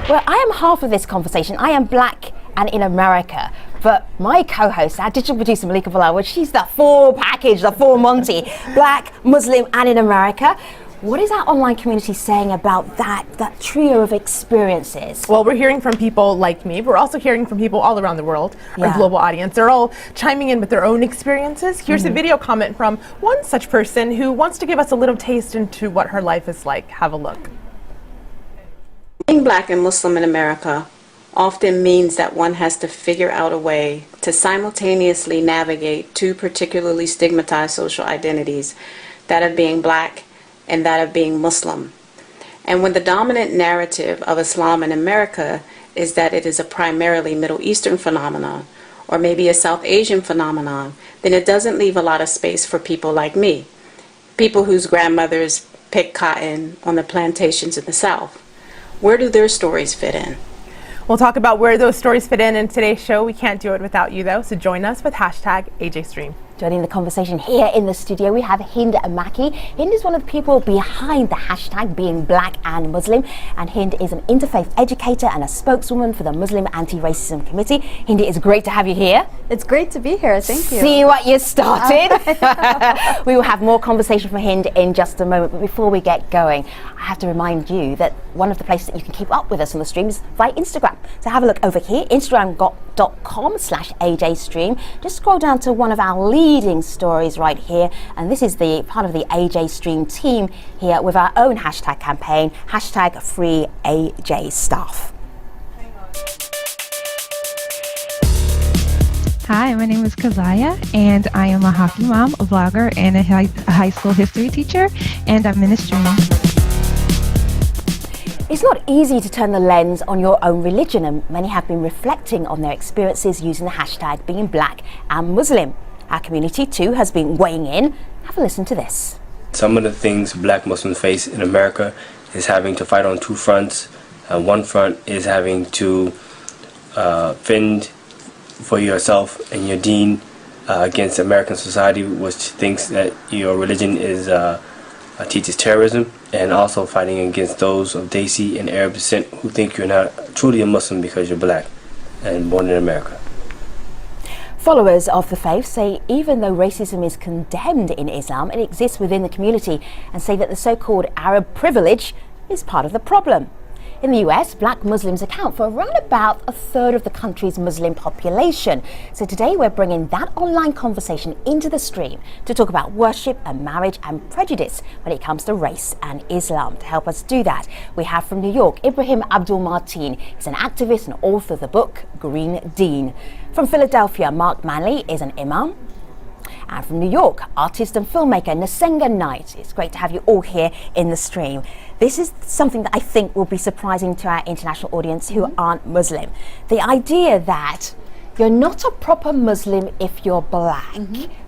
Well, I am half of this conversation. I am black and in America. But my co-host, our digital producer Malika Bilal, she's the full package, the full Monty, black, Muslim and in America. What is our online community saying about that trio of experiences? Well, we're hearing from people like me. We're also hearing from people all around the world, our global audience. They're all chiming in with their own experiences. Here's a video comment from one such person who wants to give us a little taste into what her life is like. Have a look. Being black and Muslim in America often means that one has to figure out a way to simultaneously navigate two particularly stigmatized social identities, that of being black and that of being Muslim. And when the dominant narrative of Islam in America is that it is a primarily Middle Eastern phenomenon, or maybe a South Asian phenomenon, then it doesn't leave a lot of space for people like me, people whose grandmothers picked cotton on the plantations in the South. Where do their stories fit in? We'll talk about where those stories fit in today's show. We can't do it without you, though, so join us with hashtag AJStream. Joining the conversation here in the studio, we have Hind Maki. Hind is one of the people behind the hashtag Being Black and Muslim, and Hind is an interfaith educator and a spokeswoman for the Muslim Anti-Racism Committee. Hind, it's great to have you here. It's great to be here, thank you. See what you started. We will have more conversation from Hind in just a moment, but before we get going, I have to remind you that one of the places that you can keep up with us on the stream is via Instagram. So have a look over here, instagram.com/AJStream. Just scroll down to one of our leading stories right here, and this is the part of the AJ Stream team here with our own hashtag campaign, hashtag Free AJ Staff. Hi, my name is Kazaya, and I am a hockey mom, a vlogger, and a high school history teacher, and I'm in the stream. It's not easy to turn the lens on your own religion, and many have been reflecting on their experiences using the hashtag Being Black and Muslim. Our community too has been weighing in. Have a listen to this. Some of the things black Muslims face in America is having to fight on two fronts. One front is having to fend for yourself and your deen against American society, which thinks that your religion is teaches terrorism, and also fighting against those of Desi and Arab descent who think you're not truly a Muslim because you're black and born in America. Followers of the faith say even though racism is condemned in Islam, it exists within the community, and say that the so-called Arab privilege is part of the problem. In the US, black Muslims account for around about a third of the country's Muslim population. So today we're bringing that online conversation into the stream to talk about worship and marriage and prejudice when it comes to race and Islam. To help us do that, we have from New York, Ibrahim Abdul Martin. He's an activist and author of the book Green Deen. From Philadelphia, Mark Manley is an imam. And from New York, artist and filmmaker Nasenga Knight. It's great to have you all here in the stream. This is something that I think will be surprising to our international audience who aren't Muslim. The idea that you're not a proper Muslim if you're black.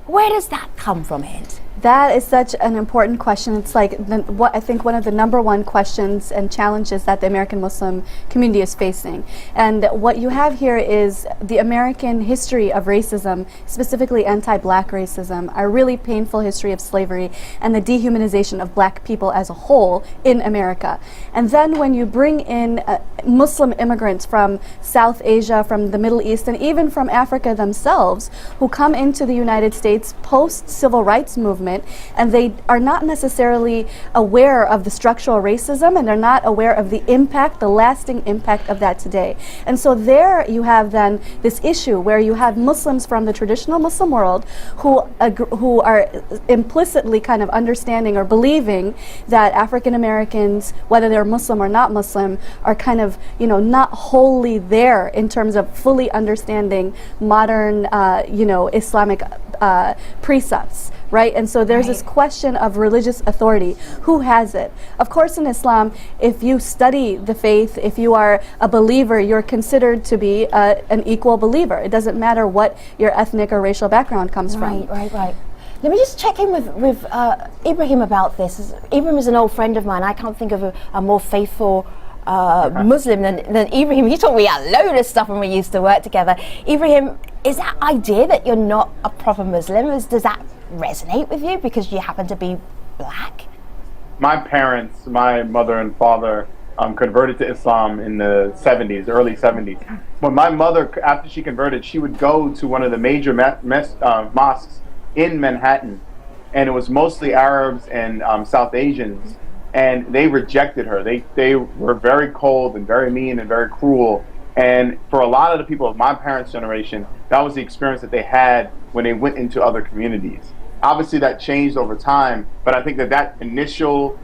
Where does that come from, Hind? That is such an important question. It's like what I think one of the number one questions and challenges that the American Muslim community is facing. And what you have here is the American history of racism, specifically anti-black racism, a really painful history of slavery and the dehumanization of black people as a whole in America. And then when you bring in Muslim immigrants from South Asia, from the Middle East, and even from Africa themselves, who come into the United States post-civil rights movement, and they are not necessarily aware of the structural racism, and they're not aware of the impact, the lasting impact of that today. And so there you have then this issue where you have Muslims from the traditional Muslim world who are implicitly kind of understanding or believing that African Americans, whether they're Muslim or not Muslim, are kind of, not wholly there in terms of fully understanding modern, Islamic precepts, right? And so there's this question of religious authority. Who has it? Of course, in Islam, if you study the faith, if you are a believer, you're considered to be an equal believer. It doesn't matter what your ethnic or racial background comes from. Right. Let me just check in with Ibrahim about this. Ibrahim is an old friend of mine. I can't think of a more faithful Muslim than Ibrahim. He taught me a load of stuff when we used to work together. Ibrahim, is that idea that you're not a proper Muslim, does that resonate with you because you happen to be black? My parents, my mother and father, converted to Islam in the 70s, early 70s. When my mother, after she converted, she would go to one of the major mosques in Manhattan, and it was mostly Arabs and South Asians, and they rejected her. They were very cold and very mean and very cruel. And for a lot of the people of my parents' generation, that was the experience that they had when they went into other communities. Obviously, that changed over time, but I think that initial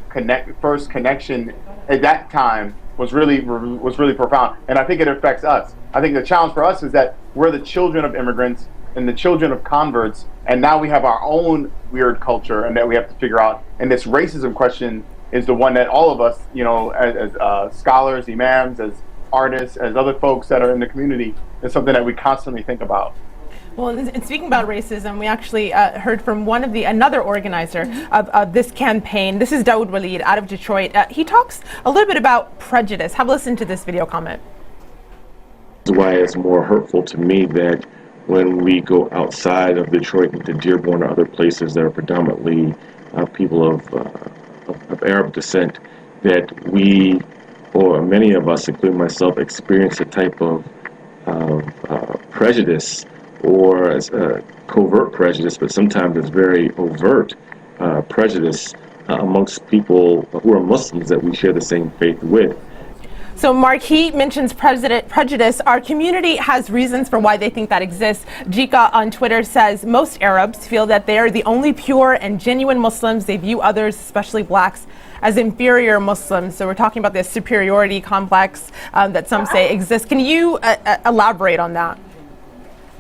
first connection at that time was really profound, and I think it affects us. I think the challenge for us is that we're the children of immigrants and the children of converts, and now we have our own weird culture, and that we have to figure out. And this racism question is the one that all of us, as scholars, imams, as artists, as other folks that are in the community, is something that we constantly think about. Well, and speaking about racism, we actually heard from another organizer of this campaign. This is Dawood Walid out of Detroit. He talks a little bit about prejudice. Have a listen to this video comment. That's why it's more hurtful to me that when we go outside of Detroit into Dearborn or other places that are predominantly people of Arab descent, that we, or many of us, including myself, experience a type of prejudice, or as covert prejudice, but sometimes it's very overt prejudice amongst people who are Muslims that we share the same faith with. So Marquis mentions prejudice. Our community has reasons for why they think that exists. Jika on Twitter says most Arabs feel that they are the only pure and genuine Muslims. They view others, especially blacks, as inferior Muslims. So we're talking about this superiority complex that some say exists. Can you elaborate on that?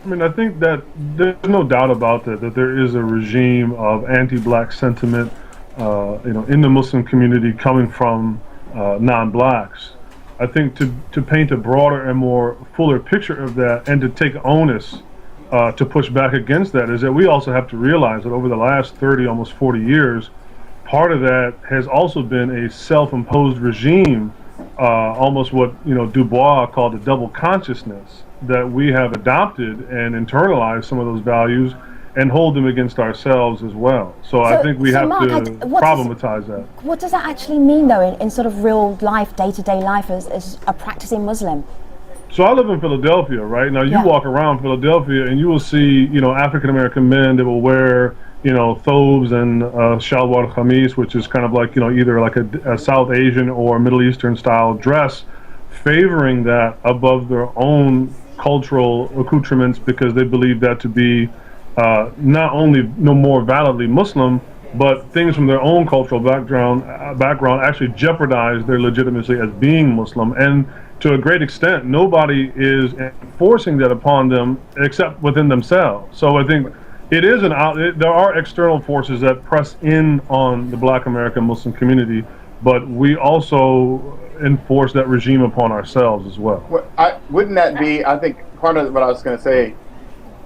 I mean, I think that there's no doubt about that there is a regime of anti-black sentiment, in the Muslim community coming from non-blacks. I think to paint a broader and more fuller picture of that, and to take onus to push back against that, is that we also have to realize that over the last 30, almost 40 years, part of that has also been a self-imposed regime, almost what Du Bois called a double consciousness, that we have adopted and internalized some of those values and hold them against ourselves as well. So I think we have Mark, to problematize that. What does that actually mean, though, in sort of real life, day-to-day life as a practicing Muslim? So I live in Philadelphia, right? Now you walk around Philadelphia and you will see, African-American men that will wear, thobes and shalwar khamis, which is kind of like, either like a South Asian or Middle Eastern style dress, favoring that above their own cultural accoutrements, because they believe that to be not only no more validly Muslim, but things from their own cultural background actually jeopardize their legitimacy as being Muslim. And to a great extent, nobody is enforcing that upon them except within themselves. So I think it is there are external forces that press in on the Black American Muslim community, but we also enforce that regime upon ourselves as well. Wouldn't that be, I think part of what I was going to say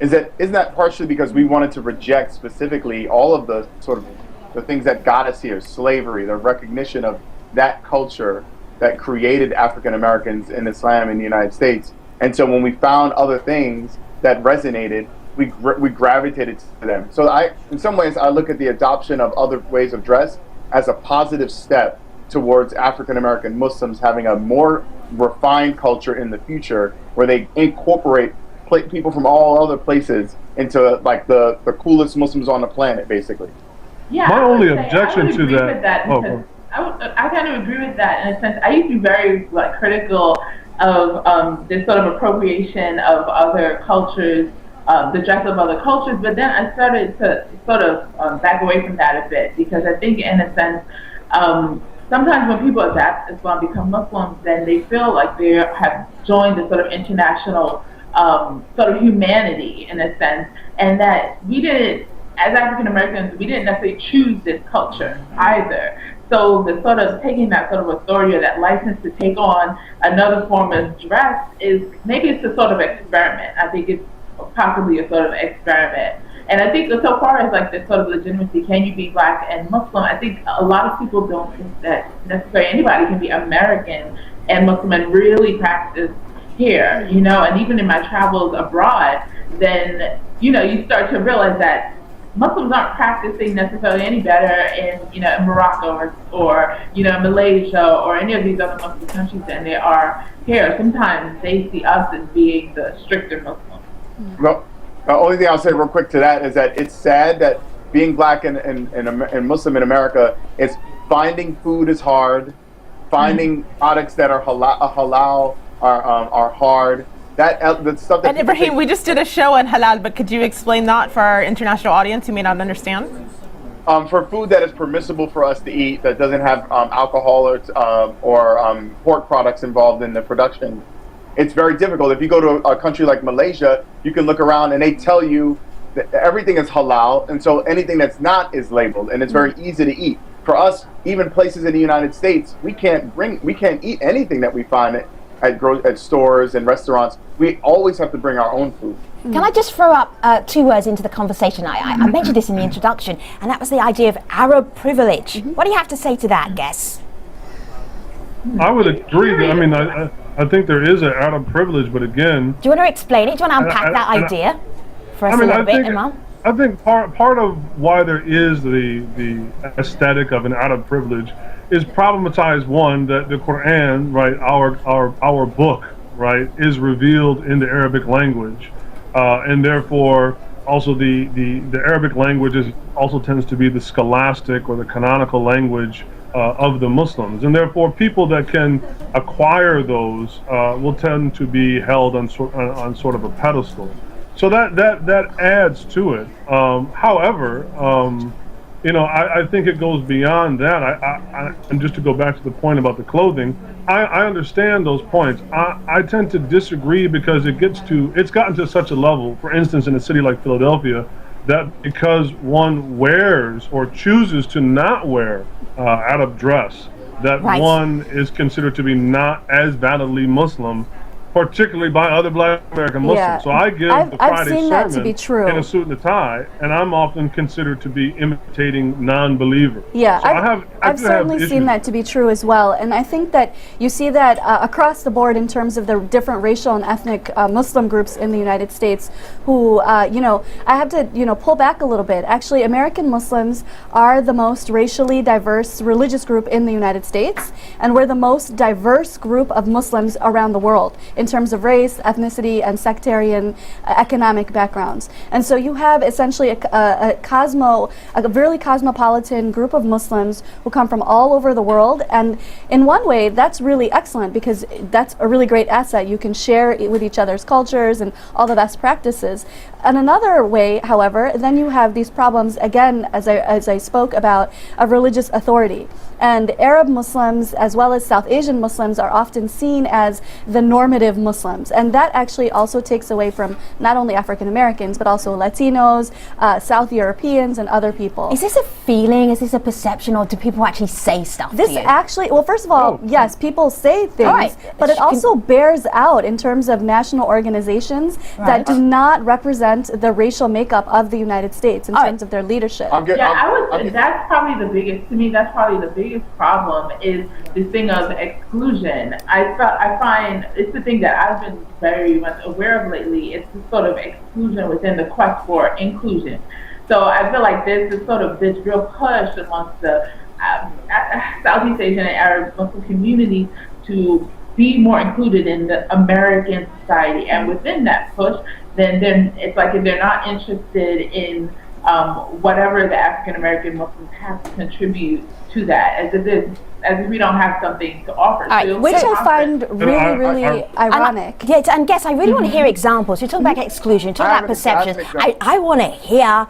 is that, isn't that partially because we wanted to reject specifically all of the sort of the things that got us here, slavery, the recognition of that culture that created African Americans in Islam in the United States. And so when we found other things that resonated, we gravitated to them. So in some ways, I look at the adoption of other ways of dress as a positive step towards African American Muslims having a more refined culture in the future, where they incorporate people from all other places into like the coolest Muslims on the planet, basically. Yeah, my only objection to that. I kind of agree with that in a sense. I used to be very critical of this sort of appropriation of other cultures, the dress of other cultures, but then I started to sort of back away from that a bit, because I think in a sense, sometimes when people adapt Islam, become Muslims, then they feel like they have joined the sort of international sort of humanity in a sense, and that we didn't, as African Americans, we didn't necessarily choose this culture either. So the sort of taking that sort of authority or that license to take on another form of dress is, maybe it's a sort of experiment. I think it's possibly a sort of experiment. And I think so far as like this sort of legitimacy, can you be Black and Muslim? I think a lot of people don't think that necessarily anybody can be American and Muslim and really practice here, and even in my travels abroad, then, you start to realize that Muslims aren't practicing necessarily any better in, in Morocco or Malaysia or any of these other Muslim countries than they are here. Sometimes they see us as being the stricter Muslims. Well, the only thing I'll say real quick to that is that it's sad that being black and Muslim in America is finding food is hard, finding products that are halal are hard. The stuff that and Ibrahim, we just did a show on halal, but could you explain that for our international audience who may not understand? For food that is permissible for us to eat, that doesn't have alcohol or pork products involved in the production, it's very difficult. If you go to a country like Malaysia, you can look around and they tell you that everything is halal, and so anything that's not is labeled, and it's very easy to eat. For us, even places in the United States, we can't eat anything that we find at stores and restaurants. We always have to bring our own food. Can I just throw up 2 words into the conversation? I mentioned this in the introduction, and that was the idea of Arab privilege. What do you have to say to that, Guess? I would agree. I think there is an Arab privilege, but again... Do you want to explain it? Do you want to unpack that idea for us a little bit, Imam? I think part of why there is the aesthetic of an Arab privilege is problematized, one, that the Quran, right, our book, right, is revealed in the Arabic language, and therefore also the Arabic language also tends to be the scholastic or the canonical language of the Muslims, and therefore people that can acquire those will tend to be held on sort of a pedestal. So that adds to it. However, I think it goes beyond that. And just to go back to the point about the clothing, I understand those points. I tend to disagree because it's gotten to such a level, for instance, in a city like Philadelphia, that because one wears or chooses to not wear Arab dress, that one is considered to be not as validly Muslim, particularly by other black American Muslims. Yeah. So I give the Friday sermon that to be true. in a suit and a tie, and I'm often considered to be imitating non-believers. Yeah, so I've certainly seen that to be true as well, and I think that you see that across the board in terms of the different racial and ethnic Muslim groups in the United States who, I have to, pull back a little bit. Actually, American Muslims are the most racially diverse religious group in the United States, and we're the most diverse group of Muslims around the world in terms of race, ethnicity, and sectarian economic backgrounds. And so you have essentially a really cosmopolitan group of Muslims who come from all over the world. And in one way, that's really excellent because that's a really great asset. You can share with each other's cultures and all the best practices. And another way, however, then you have these problems, again, as I spoke about, of religious authority. And Arab Muslims, as well as South Asian Muslims, are often seen as the normative Muslims. And that actually also takes away from not only African Americans, but also Latinos, South Europeans, and other people. Is this a feeling? Is this a perception? Or do people actually say stuff to you? Actually, well, first of all, yes, people say things, but it also bears out in terms of national organizations that do not represent the racial makeup of the United States in terms of their leadership. That's probably the biggest, to me, that's probably the biggest problem is this thing of exclusion. I find it's the thing that I've been very much aware of lately. It's the sort of exclusion within the quest for inclusion. So I feel like there's this real push amongst the Southeast Asian and Arab Muslim communities to be more included in the American society, and within that push, then it's like if they're not interested in whatever the African American Muslims have to contribute to that, as if we don't have something to offer. Which I find really ironic. And Guess, I really want to hear examples. You're talking about exclusion, talking about perceptions. I want to hear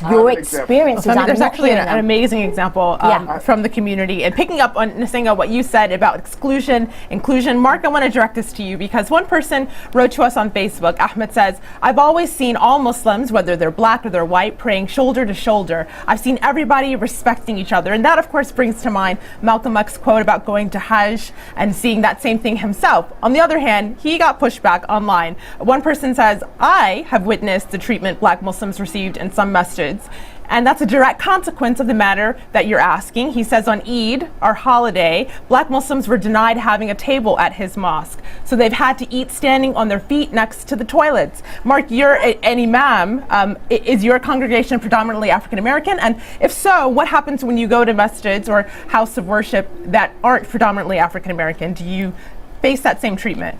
your experiences. There's actually an amazing example from the community. And picking up on Nasinga, what you said about exclusion, inclusion, Mark, I want to direct this to you because one person wrote to us on Facebook. Ahmed says, I've always seen all Muslims, whether they're black or they're white, praying shoulder to shoulder. I've seen everybody respecting each other. And that, of course, brings to mind Malcolm X's quote about going to Hajj and seeing that same thing himself. On the other hand, he got pushback online. One person says, I have witnessed the treatment black Muslims received in some masjids, And that's a direct consequence of the matter that you're asking. He says on Eid, our holiday, black Muslims were denied having a table at his mosque. So they've had to eat standing on their feet next to the toilets. Mark, you're an imam. Is your congregation predominantly African American? And if so, what happens when you go to masjids or house of worship that aren't predominantly African American? Do you face that same treatment?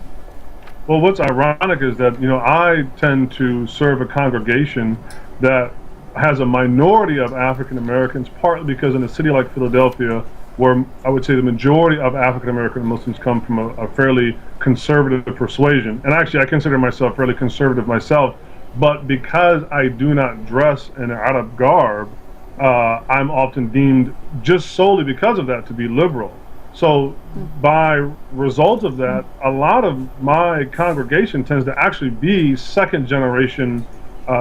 Well, what's ironic is that, I tend to serve a congregation that has a minority of African Americans, partly because in a city like Philadelphia, where I would say the majority of African American Muslims come from a fairly conservative persuasion. And actually, I consider myself fairly conservative myself, but because I do not dress in Arab garb, I'm often deemed, just solely because of that, to be liberal. So by result of that, a lot of my congregation tends to actually be second generation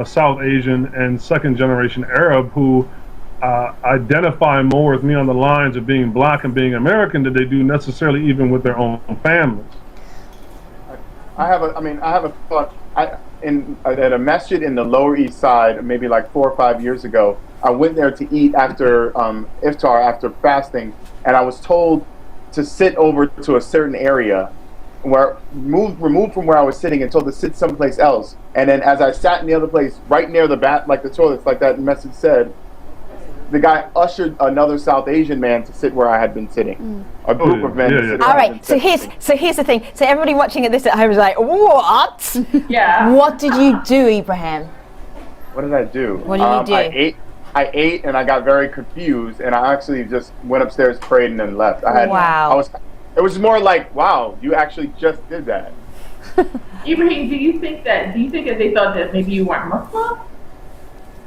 South Asian and second generation Arab who identify more with me on the lines of being black and being American than they do necessarily even with their own families. I have a thought. At a masjid in the Lower East Side, maybe like 4 or 5 years ago, I went there to eat after iftar, after fasting, and I was told to sit over to a certain area, removed from where I was sitting, and told to sit someplace else. And then as I sat in the other place, right near the like the toilets, like that message said, the guy ushered another South Asian man to sit where I had been sitting. A group of men. Yeah. All right. So here's the thing. So everybody watching this at home is like, what? Yeah. What did you do, Ibrahim? What did I do? What did you do? I ate and I got very confused, and I actually just went upstairs, prayed, and then left. Wow. It was more like, wow, you actually just did that. Ibrahim, do you think that they thought that maybe you weren't Muslim?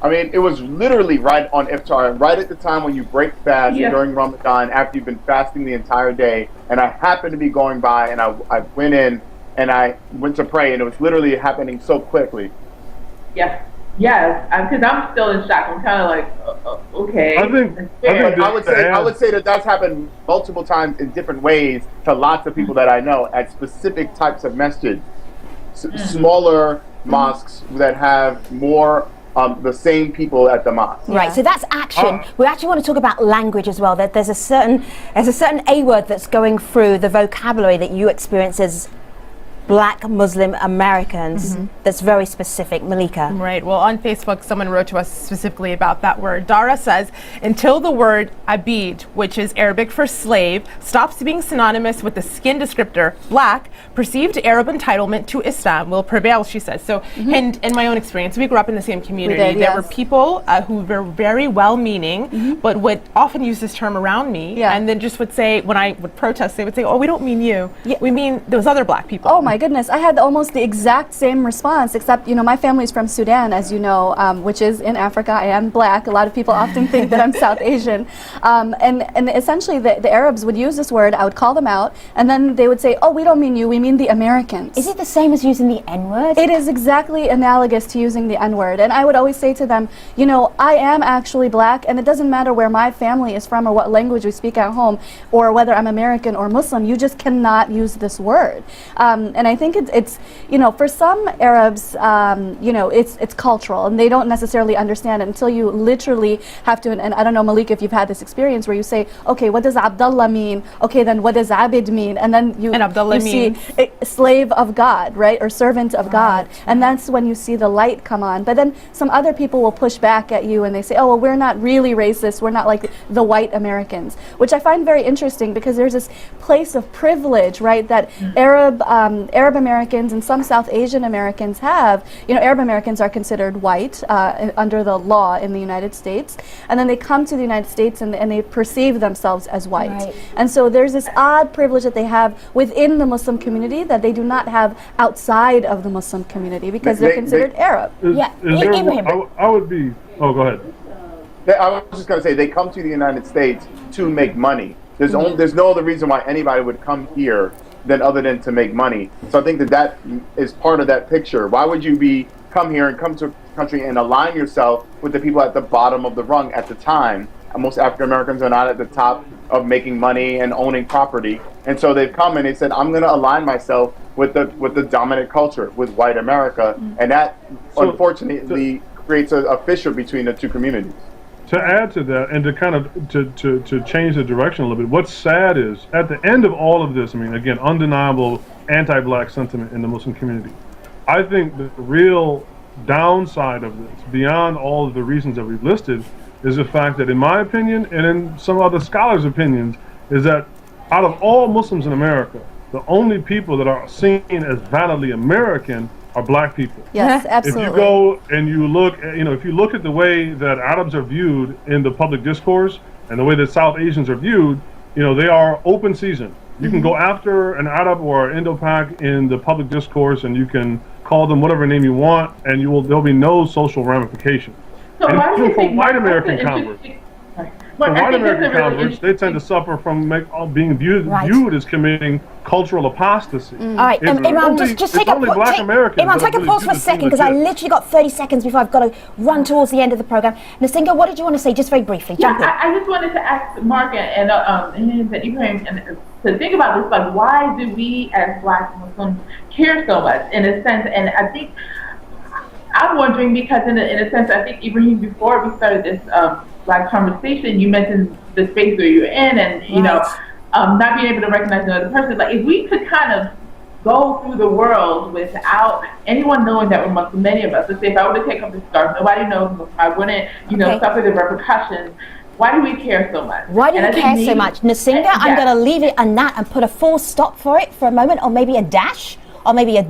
I mean, it was literally right on iftar, right at the time when you break fast during Ramadan, after you've been fasting the entire day. And I happened to be going by, and I went in and I went to pray, and it was literally happening so quickly. Yeah. Yes, because I'm still in shock. I'm kind of like, okay. I would say that that's happened multiple times in different ways to lots of people that I know at specific types of masjids, smaller mosques that have more the same people at the mosque. Right. So that's action. We actually want to talk about language as well. That there's a certain A word that's going through the vocabulary that you experience as Black Muslim Americans that's very specific. Malika. Right. Well, on Facebook, someone wrote to us specifically about that word. Dara says, until the word abid, which is Arabic for slave, stops being synonymous with the skin descriptor black, perceived Arab entitlement to Islam will prevail, she says. So, and in my own experience, we grew up in the same community. There were people who were very well-meaning, but would often use this term around me, and then just would say, when I would protest, they would say, oh, we don't mean you. We mean those other black people. Oh, my goodness. I had almost the exact same response, except, my family's from Sudan, as you know, which is in Africa. I am black. A lot of people often think that I'm South Asian. And essentially, the Arabs would use this word. I would call them out, and then they would say, oh, we don't mean you. We mean the Americans. Is it the same as using the N-word? It is exactly analogous to using the N-word. And I would always say to them, I am actually black, and it doesn't matter where my family is from or what language we speak at home or whether I'm American or Muslim. You just cannot use this word. And I think it's for some Arabs, it's cultural, and they don't necessarily understand it until you literally have to, and I don't know, Malik, if you've had this experience where you say, okay, what does Abdullah mean? Okay, then what does Abid mean? And then you see slave of God, right, or servant of God, and that's when you see the light come on. But then some other people will push back at you and they say, oh, well, we're not really racist, we're not like the white Americans, which I find very interesting because there's this place of privilege, right, that Arab Americans and some South Asian Americans have. Arab Americans are considered white under the law in the United States, and then they come to the United States and they perceive themselves as white. Right. And so there's this odd privilege that they have within the Muslim community that they do not have outside of the Muslim community because they're considered Arab. I would be, oh, go ahead. I was just going to say, they come to the United States to make money. There's no other reason why anybody would come here other than to make money. So I think that is part of that picture. Why would you come here and come to a country and align yourself with the people at the bottom of the rung at the time? And most African Americans are not at the top of making money and owning property. And so they've come and they said, I'm going to align myself with the dominant culture, with white America. And that, unfortunately, creates a fissure between the two communities. To add to that, and to kind of to change the direction a little bit, what's sad is at the end of all of this, I mean, again, undeniable anti-black sentiment in the Muslim community. I think the real downside of this, beyond all of the reasons that we've listed, is the fact that, in my opinion, and in some other scholars' opinions, is that out of all Muslims in America, the only people that are seen as validly American are black people. Yes, absolutely. If you go and you look, if you look at the way that Arabs are viewed in the public discourse and the way that South Asians are viewed, they are open season. You can go after an Arab or an Indo-Pak in the public discourse, and you can call them whatever name you want, and there'll be no social ramification. So and why do you for think white American converts, they tend to suffer from being viewed as committing cultural apostasy. All right, Imran, just take a pause for a second, because I literally got 30 seconds before I've got to run towards the end of the program. Nasinga, what did you want to say, just very briefly? Jump in. I just wanted to ask Mark and Ibrahim to think about this, like, why do we as Black Muslims care so much, in a sense? And I think I'm wondering because, in a sense, I think Ibrahim, before we started this Black conversation, you mentioned the space where you're in, and not being able to recognize another person. Like, if we could kind of go through the world without anyone knowing that we're Muslim, many of us, let's say if I were to take up the scarf, nobody knows, I wouldn't, suffer the repercussions. Why do we care so much? Why do we care so much? Nasinga, I'm going to leave it on that and put a full stop for it for a moment, or maybe a dash, or maybe a ...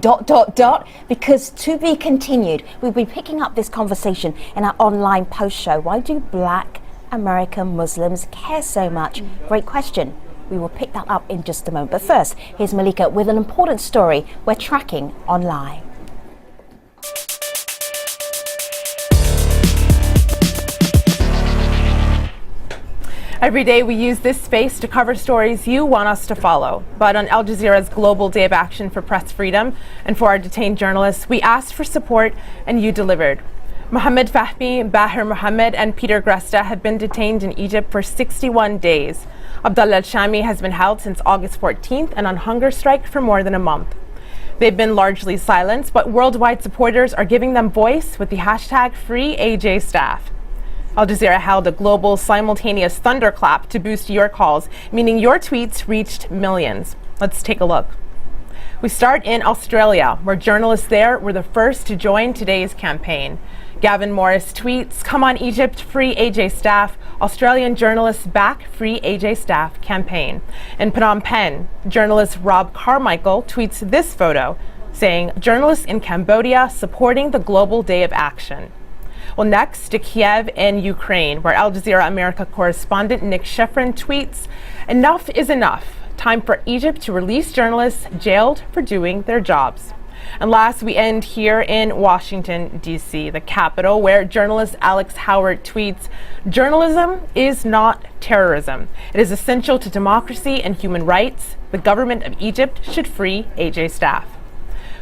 because to be continued. We'll be picking up this conversation in our online post show. Why do Black American Muslims care so much? Great question. We will pick that up in just a moment. But first, here's Malika with an important story we're tracking online. Every day we use this space to cover stories you want us to follow. But on Al Jazeera's Global Day of Action for Press Freedom and for our detained journalists, we asked for support and you delivered. Mohammed Fahmy, Bahir Mohammed, and Peter Gresta have been detained in Egypt for 61 days. Abdullah al-Shami has been held since August 14th and on hunger strike for more than a month. They've been largely silenced, but worldwide supporters are giving them voice with the hashtag #FreeAJStaff. Al Jazeera held a global simultaneous thunderclap to boost your calls, meaning your tweets reached millions. Let's take a look. We start in Australia, where journalists there were the first to join today's campaign. Gavin Morris tweets, "Come on Egypt, free AJ Staff. Australian journalists back free AJ Staff campaign." In Phnom Penh, journalist Rob Carmichael tweets this photo, saying, "Journalists in Cambodia supporting the Global Day of Action." Well, next to Kiev in Ukraine, where Al Jazeera America correspondent Nick Sheffrin tweets, "Enough is enough. Time for Egypt to release journalists jailed for doing their jobs." And last, we end here in Washington, D.C., the capital, where journalist Alex Howard tweets, "Journalism is not terrorism. It is essential to democracy and human rights. The government of Egypt should free AJ Staff."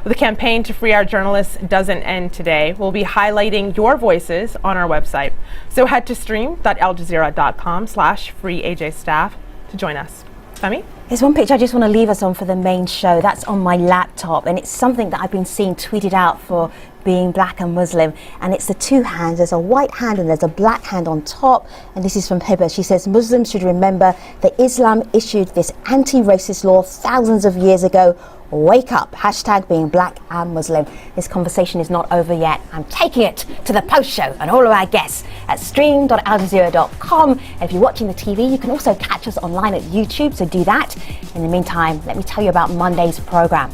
The campaign to free our journalists doesn't end today. We'll be highlighting your voices on our website. So head to stream.aljazeera.com/freeajstaff to join us. Femi? There's one picture I just want to leave us on for the main show. That's on my laptop, and it's something that I've been seeing tweeted out for being Black and Muslim, and it's the two hands. There's a white hand and there's a black hand on top, and this is from Hiba. She says, "Muslims should remember that Islam issued this anti-racist law thousands of years ago. Wake up, hashtag being Black and Muslim." This conversation is not over yet. I'm taking it to the post show and all of our guests at stream.aljazeera.com. And if you're watching the TV, you can also catch us online at YouTube, so do that. In the meantime, let me tell you about Monday's program.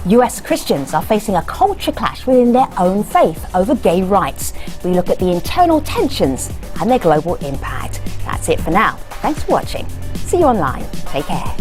US Christians are facing a culture clash within their own faith over gay rights. We look at the internal tensions and their global impact. That's it for now. Thanks for watching. See you online. Take care.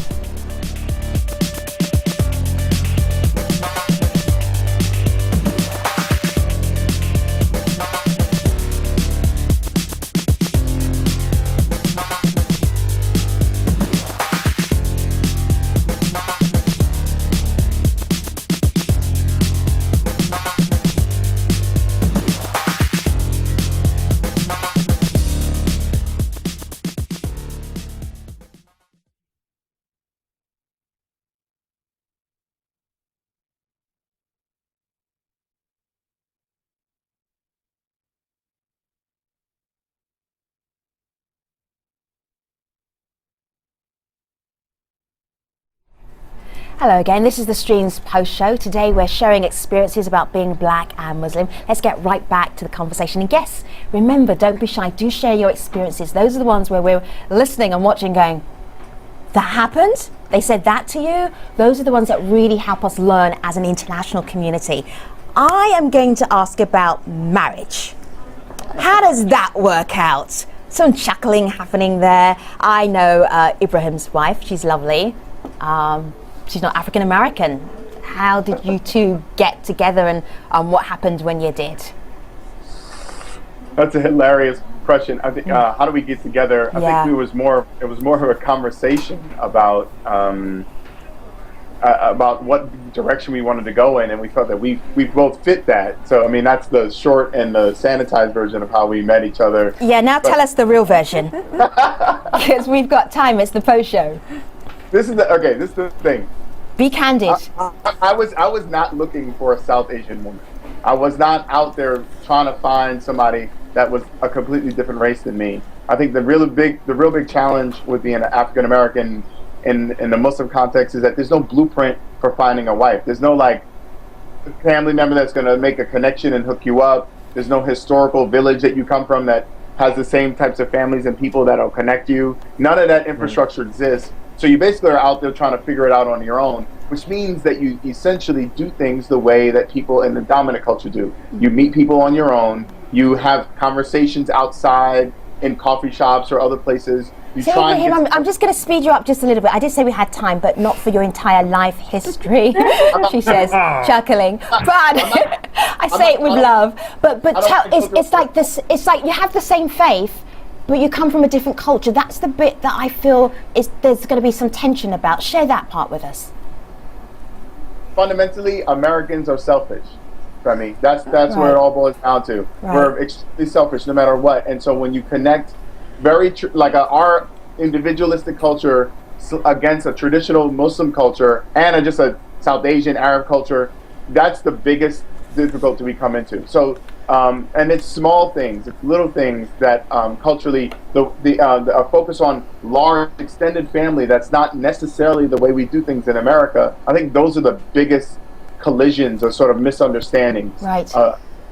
Hello again, this is the Streams Post Show. Today we're sharing experiences about being black and Muslim. Let's get right back to the conversation. And yes, remember, don't be shy, do share your experiences. Those are the ones where we're listening and watching going, that happened? They said that to you? Those are the ones that really help us learn as an international community. I am going to ask about marriage. How does that work out? Some chuckling happening there. I know Ibrahim's wife, she's lovely. She's not African American. How did you two get together, and what happened when you did? That's a hilarious question. I think how do we get together? I think it was more of a conversation about what direction we wanted to go in, and we felt that we both fit that. So I mean, that's the short and the sanitized version of how we met each other. Yeah, now tell us the real version, because we've got time. It's the post show. This is the thing. Be candid. I was not looking for a South Asian woman. I was not out there trying to find somebody that was a completely different race than me. I think the real big challenge with being an African American in the Muslim context is that there's no blueprint for finding a wife. There's no like family member that's going to make a connection and hook you up. There's no historical village that you come from that has the same types of families and people that'll connect you. None of that infrastructure exists. So you basically are out there trying to figure it out on your own, which means that you essentially do things the way that people in the dominant culture do. You meet people on your own. You have conversations outside in coffee shops or other places. I'm just going to speed you up just a little bit. I did say we had time, but not for your entire life history, she says, chuckling. But I say it with love. But it's like this. It's like you have the same faith, but you come from a different culture. That's the bit that I feel there's going to be some tension about. Share that part with us. Fundamentally, Americans are selfish. I mean, that's where it all boils down to. Right. We're extremely selfish no matter what. And so when you connect our individualistic culture against a traditional Muslim culture and just a South Asian Arab culture, that's the biggest difficulty we come into. So and it's small things, it's little things that culturally the focus on large extended family, that's not necessarily the way we do things in America. I think those are the biggest collisions or sort of misunderstandings. Right.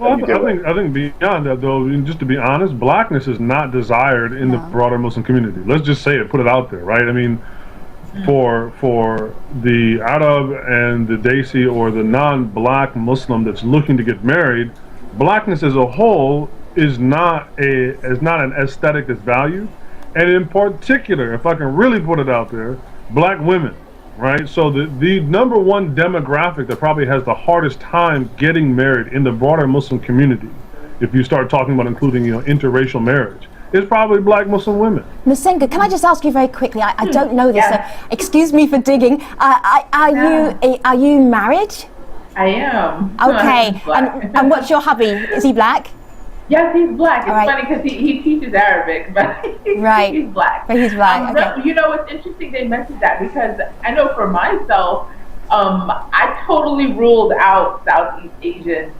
I think beyond that, though, just to be honest, blackness is not desired in the broader Muslim community. Let's just say it, put it out there, right? I mean, for the Arab and the Desi or the non-black Muslim that's looking to get married, blackness as a whole is not an aesthetic that's valued, and in particular, if I can really put it out there, black women. Right, so the number one demographic that probably has the hardest time getting married in the broader Muslim community, if you start talking about including interracial marriage, is probably black Muslim women. Ms. Senga, can I just ask you very quickly? I don't know this, so excuse me for digging. Are you married? I am. Okay, and what's your hubby? Is he black? Yes, he's black. It's funny because he teaches Arabic, but he's black. But he's black. Okay. You know, it's interesting they mentioned that because I know for myself, I totally ruled out Southeast Asian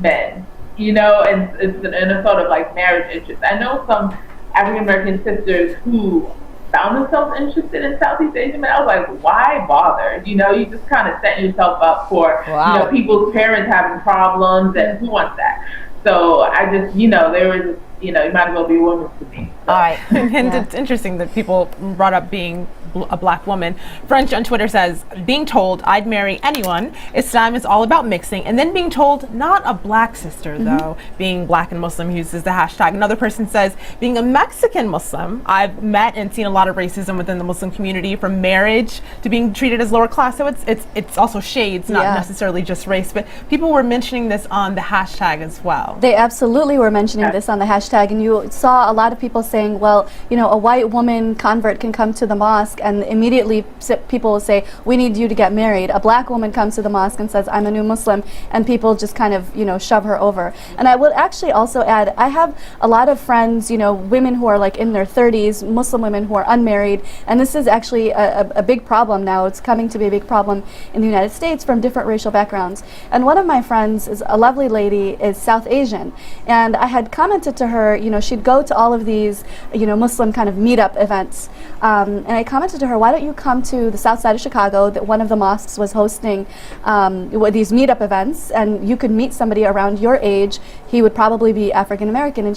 men, and it's in a sort of like marriage interest. I know some African American sisters who found themselves interested in Southeast Asian men. I was like, why bother? You just kind of set yourself up for people's parents having problems, and who wants that? So I just, there was, you might as well be a woman to me. So. All right. And it's interesting that people brought up being a black woman. French on Twitter says, being told I'd marry anyone, Islam is all about mixing, and then being told not a black sister, though, being black and Muslim uses the hashtag. Another person says, being a Mexican Muslim, I've met and seen a lot of racism within the Muslim community, from marriage to being treated as lower class. So it's also shades, not necessarily just race, but people were mentioning this on the hashtag as well. They absolutely were mentioning this on the hashtag, and you saw a lot of people saying, well, a white woman convert can come to the mosque and immediately people will say, we need you to get married. A black woman comes to the mosque and says, I'm a new Muslim, and people just kind of, shove her over. And I would actually also add, I have a lot of friends, women who are like in their 30s, Muslim women who are unmarried, and this is actually a big problem now. It's coming to be a big problem in the United States from different racial backgrounds. And one of my friends is a lovely lady, is South Asian, and I had commented to her, she'd go to all of these these, Muslim kind of meetup events. And I commented to her, why don't you come to the south side of Chicago, that one of the mosques was hosting these meetup events, and you could meet somebody around your age. He would probably be African American. And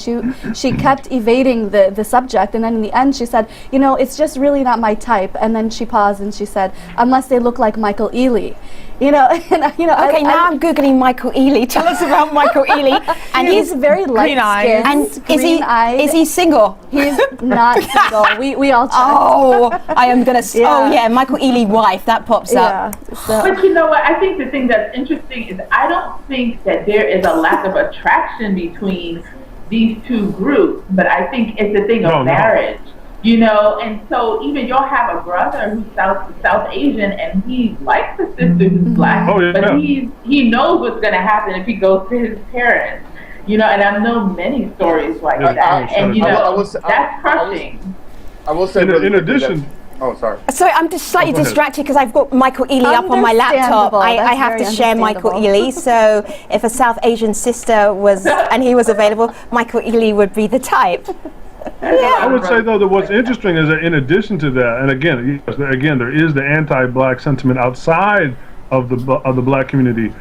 she kept evading the subject, and then in the end she said, it's just really not my type. And then she paused and she said, unless they look like Michael Ealy. Okay, now I'm Googling Michael Ealy. Tell us about Michael Ealy. And he's very light skinned. And is he single? He's not single. We all checked. Oh, I am going to... Oh, yeah, Michael Ealy wife. That pops up. But you know what? I think the thing that's interesting is I don't think that there is a lack of attraction between these two groups, but I think it's a thing of marriage. And so even you'll have a brother who's South Asian, and he likes a sister who's black, but he knows what's going to happen if he goes to his parents. And I know many stories like that, and that's crushing. I will say in addition. Oh, sorry. Sorry, I'm just slightly distracted because I've got Michael Ealy up on my laptop. I have to share Michael Ealy. So if a South Asian sister was and he was available, Michael Ealy would be the type. I would say though that what's interesting is that in addition to that, and again there is the anti-black sentiment outside of the black community.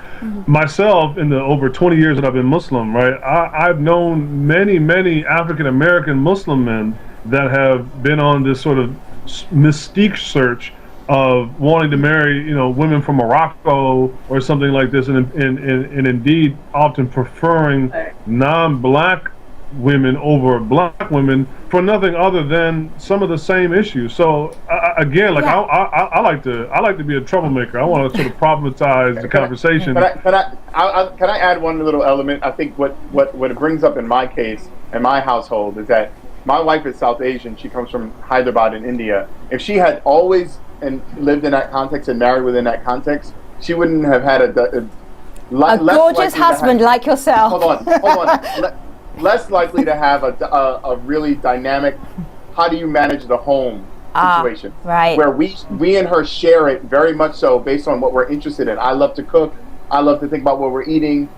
Myself, in the over 20 years that I've been Muslim, right, I've known many African American Muslim men that have been on this sort of mystique search of wanting to marry, women from Morocco or something like this, and indeed often preferring non-black women over black women for nothing other than some of the same issues. So again, like I like to be a troublemaker. I want to sort of problematize the conversation. Can I add one little element? I think what it brings up in my case and my household is that my wife is South Asian. She comes from Hyderabad in India. If she had always and lived in that context and married within that context, she wouldn't have had a gorgeous husband like yourself. Hold on. Less likely to have a really dynamic, how do you manage the home situation, right? Where we and her share it very much so based on what we're interested in. I love to cook. I love to think about what we're eating.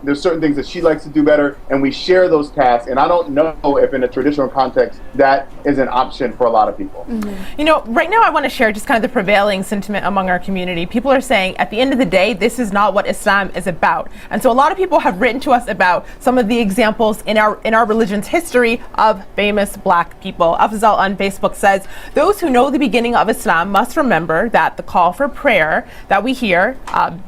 There's certain things that she likes to do better, and we share those tasks. And I don't know if in a traditional context that is an option for a lot of people. Right now I want to share just kind of the prevailing sentiment among our community. People are saying, at the end of the day, this is not what Islam is about. And so a lot of people have written to us about some of the examples in our religion's history of famous black people. Afzal on Facebook says, those who know the beginning of Islam must remember that the call for prayer that we hear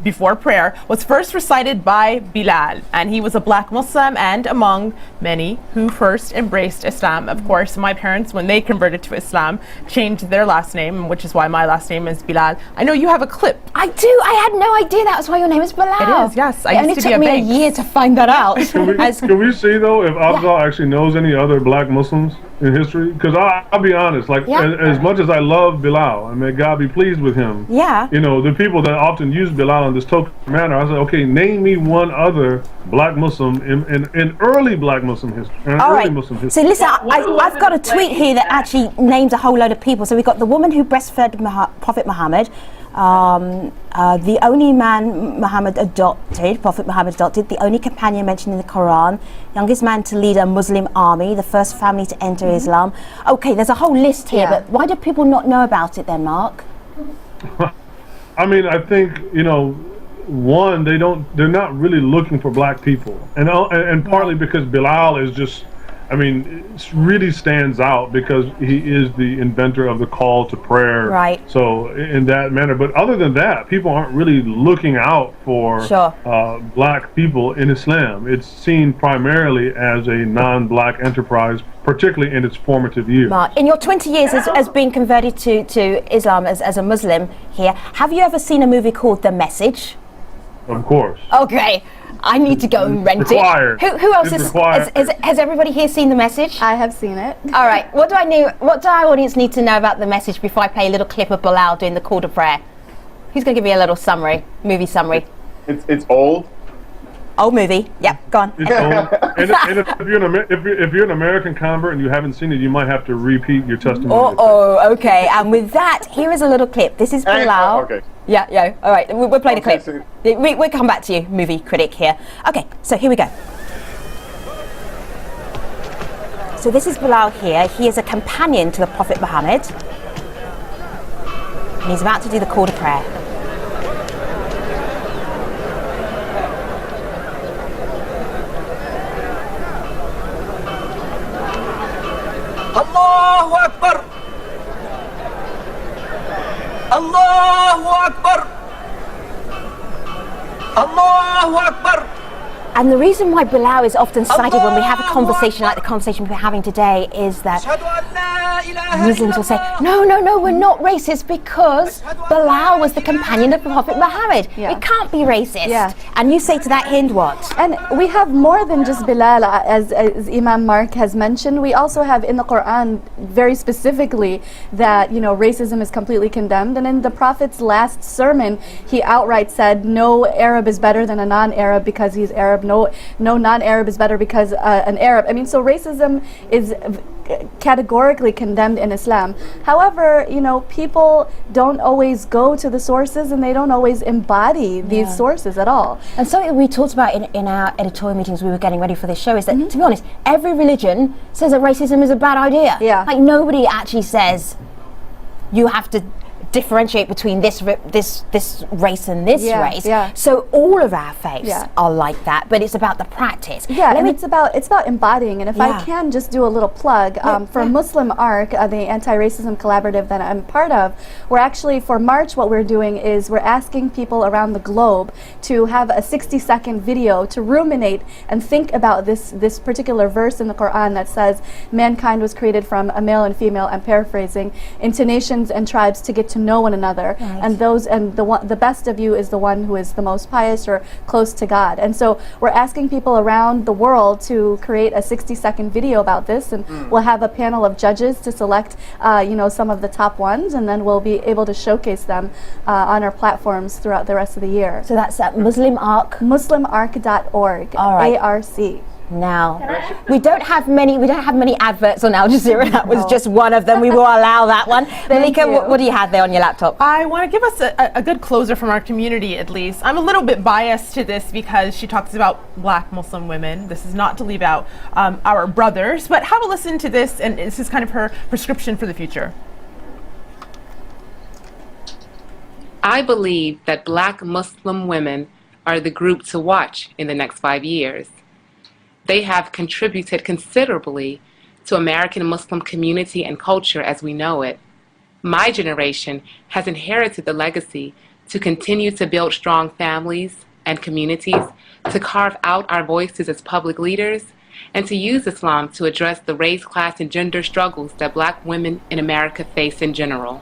before prayer was first recited by Bilal, and he was a black Muslim and among many who first embraced Islam. Of course, my parents, when they converted to Islam, changed their last name, which is why my last name is Bilal. I know you have a clip. I do. I had no idea that was why your name is Bilal. It is, yes. It only took me a year to find that out. Can we see though if Afzal actually knows any other black Muslims in history? Because I'll be honest, as much as I love Bilal, and may God be pleased with him, the people that often use Bilal in this token manner, I said, okay, name me one other black Muslim in early black Muslim history. Muslim history. So listen, I've got a tweet here that actually names a whole load of people. So we've got the woman who breastfed Prophet Muhammad, the only man Prophet Muhammad adopted, the only companion mentioned in the Quran, youngest man to lead a Muslim army, the first family to enter Islam. Okay, there's a whole list here, but why do people not know about it then, Mark? I mean, I think, one, they're not really looking for black people, and partly because Bilal is just, it really stands out because he is the inventor of the call to prayer. Right. So in that manner, but other than that, people aren't really looking out for black people in Islam. It's seen primarily as a non-black enterprise, particularly in its formative years. Mark, in your 20 years as being converted to Islam as a Muslim here, have you ever seen a movie called The Message? Of course. Okay. I need to go and rent it. Who else has everybody here seen The Message? I have seen it. All right. What do our audience need to know about The Message before I play a little clip of Bilal doing the call to prayer? Who's going to give me a little movie summary? It's old. Old movie. Yep. Go on. It's old. And if you're an American convert and you haven't seen it, you might have to repeat your testimony. Okay. And with that, here is a little clip. This is Bilal. Okay. Yeah. All right. We'll play the clip. We'll come back to you, movie critic here. Okay. So here we go. So this is Bilal here. He is a companion to the Prophet Muhammad. And he's about to do the call to prayer. Allahu Akbar! Allahu Akbar! Allahu Akbar! And the reason why Bilal is often cited when we have a conversation like the conversation we're having today is that Muslims will say, no, we're not racist because Bilal was the companion of the Prophet Muhammad. It can't be racist. And you say to that, Hind, what? And we have more than just Bilal, as Imam Mark has mentioned. We also have in the Quran very specifically that, you know, racism is completely condemned. And in the Prophet's last sermon, he outright said, no Arab is better than a non-Arab because he's Arab. No non-Arab is better because an Arab. I mean, so racism is categorically condemned in Islam. However, you know, people don't always go to the sources and they don't always embody these sources at all. And something we talked about in our editorial meetings we were getting ready for this show is that, to be honest, every religion says that racism is a bad idea. Like, nobody actually says you have to differentiate between this race and this race. So all of our faiths are like that, but it's about the practice. And it's about embodying. And if I can just do a little plug for Muslim ARC, the anti-racism collaborative that I'm part of, we're actually for March what we're doing is we're asking people around the globe to have a 60-second video to ruminate and think about this particular verse in the Quran that says mankind was created from a male and female, I'm paraphrasing, into nations and tribes to get to know one another, and the best of you is the one who is the most pious or close to God. And so we're asking people around the world to create a 60-second video about this, and we'll have a panel of judges to select you know, some of the top ones, and then we'll be able to showcase them on our platforms throughout the rest of the year. So that's at muslimarc.org. ARC. Now, we don't have many adverts on Al Jazeera. That was just one of them. We will allow that one. Malika, what do you have there on your laptop? I want to give us a good closer from our community, at least. I'm a little bit biased to this because she talks about black Muslim women. This is not to leave out our brothers, but have a listen to this, and this is kind of her prescription for the future. I believe that black Muslim women are the group to watch in the next 5 years. They have contributed considerably to American Muslim community and culture as we know it. My generation has inherited the legacy to continue to build strong families and communities, to carve out our voices as public leaders, and to use Islam to address the race, class, and gender struggles that black women in America face in general.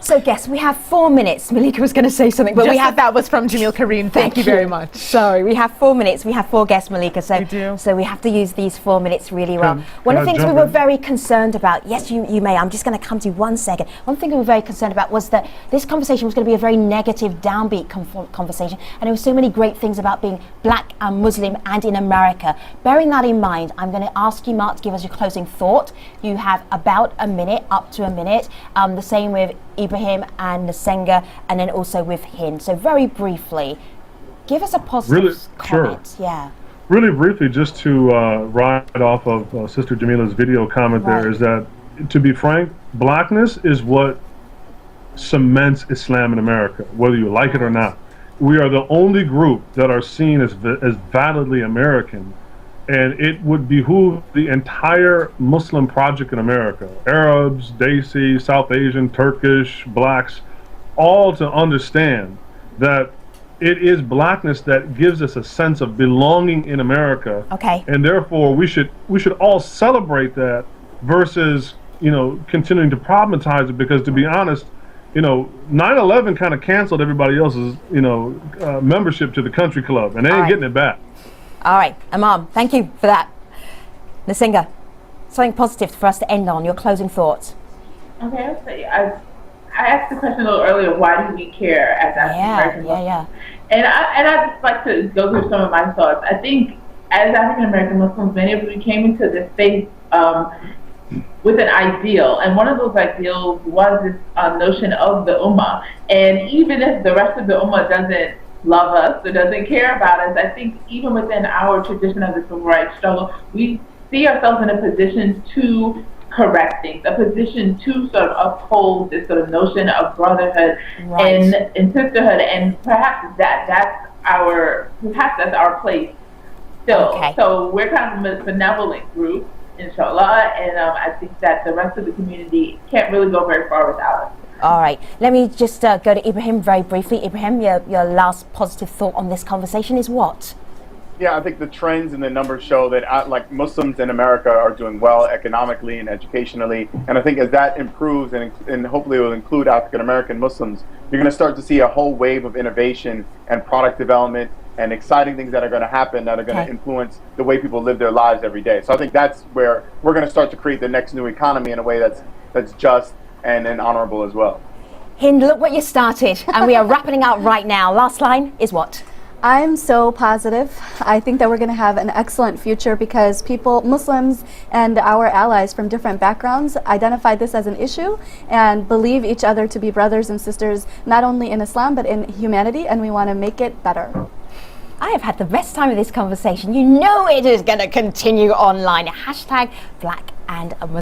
So guess we have 4 minutes. Malika was going to say something, but that was from Jamil Kareem. Thank you very much. Sorry, we have 4 minutes. We have 4 guests, Malika, so we have to use these 4 minutes really well. One of the things we were very concerned about, yes, you may, I'm just going to come to you 1 second. One thing we were very concerned about was that this conversation was going to be a very negative, downbeat conversation, and there were so many great things about being black and Muslim and in America. Bearing that in mind, I'm going to ask you, Mark, to give us your closing thought. You have about a minute, up to a minute. The same with Ibrahim and Nasenga, and then also with Hind. So very briefly, give us a positive comment. Sure. Really briefly, just to ride off of Sister Jamila's video comment there, is that, to be frank, blackness is what cements Islam in America, whether you like it or not. We are the only group that are seen as validly American, and it would behoove the entire Muslim project in America, Arabs, Desi, South Asian, Turkish, blacks, all to understand that it is blackness that gives us a sense of belonging in America. And therefore we should all celebrate that versus, you know, continuing to problematize it, because to be honest, you know, 9/11 kind of canceled everybody else's, you know, membership to the country club, and they ain't getting it back. All right, Imam, thank you for that. Nasenga, something positive for us to end on, your closing thoughts. Okay, I'll say, I asked the question a little earlier, why do we care as African American Muslims? And I'd just like to go through some of my thoughts. I think as African American Muslims, many of us came into this faith with an ideal, and one of those ideals was this notion of the Ummah. And even if the rest of the Ummah doesn't love us or doesn't care about us, I think even within our tradition of the civil rights struggle, we see ourselves in a position to correct things, a position to sort of uphold this sort of notion of brotherhood and sisterhood, and perhaps that's our place still. Okay. So we're kind of a benevolent group, inshallah, and I think that the rest of the community can't really go very far without us. All right, let me just go to Ibrahim very briefly. Ibrahim, your last positive thought on this conversation is what? Yeah, I think the trends and the numbers show that like Muslims in America are doing well economically and educationally, and I think as that improves and hopefully it will include African American Muslims, you're going to start to see a whole wave of innovation and product development and exciting things that are going to happen that are going to influence the way people live their lives every day. So I think that's where we're going to start to create the next new economy in a way that's just and honorable as well. Hind, look what you started, and we are wrapping up right now. Last line is what? I'm so positive. I think that we're going to have an excellent future because people, Muslims and our allies from different backgrounds, identify this as an issue and believe each other to be brothers and sisters, not only in Islam but in humanity, and we want to make it better. I have had the best time of this conversation. You know it is going to continue online. #Black and Muslim.